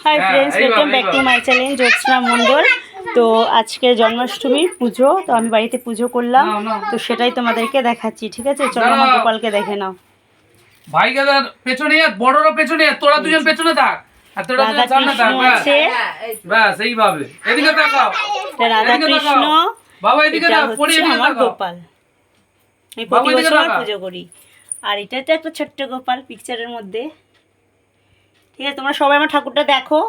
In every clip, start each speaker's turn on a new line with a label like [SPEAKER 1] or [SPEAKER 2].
[SPEAKER 1] High friends, welcome back to my channel Jyotsna Mondal. তো আজকে জন্মাষ্টমীর পুজো, তো আমি বাড়িতে পুজো করলাম, তো সেটাই তোমাদেরকে দেখাচ্ছি। ঠিক আছে, চলো আমার গোপালকে দেখে নাও।
[SPEAKER 2] ভাইগাদার পেছনে বড়রা পেছনে, তোরা দুজন পেছনে থাক আর তোরা দুজন সামনে থাক। ব্যাস এইভাবে এদিকে তাকাও।
[SPEAKER 1] রাধা কৃষ্ণ,
[SPEAKER 2] বাবা এদিকে তাকাও, পড়ি এদিকে
[SPEAKER 1] আমার
[SPEAKER 2] তাকাও।
[SPEAKER 1] গোপাল। আমি প্রতি বছর পুজো করি। আর এটা তো একটা ছোট্ট গোপাল পিকচারের মধ্যে। ঠিক আছে, তোমরা সবাই আমার ঠাকুরটা দেখো,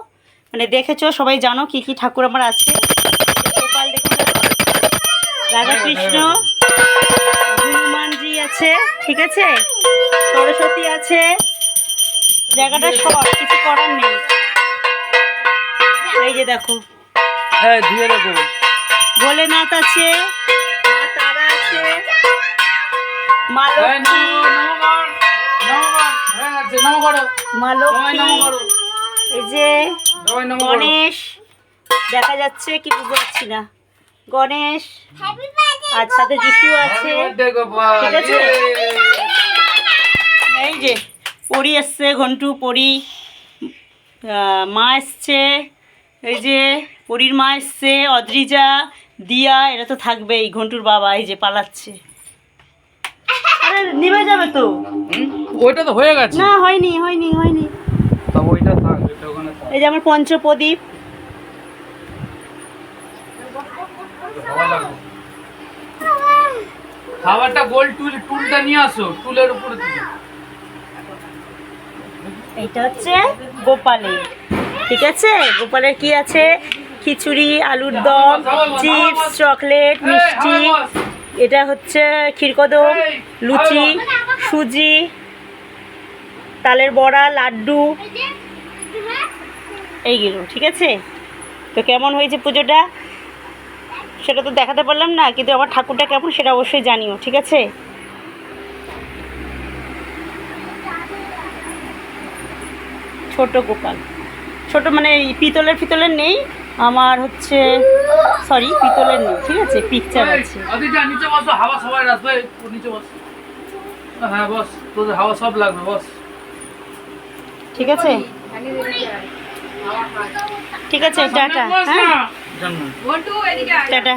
[SPEAKER 1] মানে দেখেছো, সবাই জানো কি কি ঠাকুর আমার আছে। গোপাল দেখুন, রাধা কৃষ্ণ, হনুমানজি আছে, ঠিক আছে, সরস্বতী আছে। জায়গাটা সব কিছু করার নেই। এই যে দেখো,
[SPEAKER 2] ধুয়ে দেখো,
[SPEAKER 1] ভোলেনাথ আছে, মা তারা আছে, মা লক্ষ্মী, মা লক্ষ্মী, এই যে গণেশ দেখা যাচ্ছে, কি বুঝতে পারছি না, গণেশ আর সাথে যিশু আছে। ঠিক আছে, এই যে পরি এসছে, ঘন্টু পরি, মা এসছে, এই যে পরির মা এসছে, অদ্রিজা, দিয়া, এরা তো থাকবেই। ঘন্টুর বাবা এই যে পালাচ্ছে। আরে নিভে যাবে তো।
[SPEAKER 2] ওইটা তো হয়ে গেছে।
[SPEAKER 1] না, হয়নি হয়নি হয়নি।
[SPEAKER 2] তবে ওইটা থাক, এটা ওখানে থাক।
[SPEAKER 1] এই যে আমার পঞ্চপ্রদীপ।
[SPEAKER 2] খাবারটা গোল টুলটা নিয়ে আসো, টুলের উপরে দিও।
[SPEAKER 1] এইটা হচ্ছে গোপালের। ঠিক আছে, গোপালের কি আছে? খিচুড়ি, আলুর দম, চিপস, চকলেট, মিষ্টি, এটা হচ্ছে ক্ষীরকদম, লুচি, সুজি, তালের বড়া, লাড্ডু, এইগুলো। ঠিক আছে, তো কেমন হয়েছে পুজোটা সেটা তো দেখাতে পারলাম না, কিন্তু আমার ঠাকুরটা কেমন সেটা অবশ্যই জানিও। ঠিক আছে, ছোট গোপাল, ছোট মানে পিতলের নেই আমার, হচ্ছে সরি পিতলের নেই। ঠিক আছে, পিকচার আছে।
[SPEAKER 2] আদিজা নিচে বসো, হাওয়া সবাই আসবে, নিচে বস। হ্যাঁ বস, তোদের হাওয়া সব লাগবে, বস।
[SPEAKER 1] ঠিক আছে, ঠিক আছে, টাটা। হ্যাঁ, টাটা।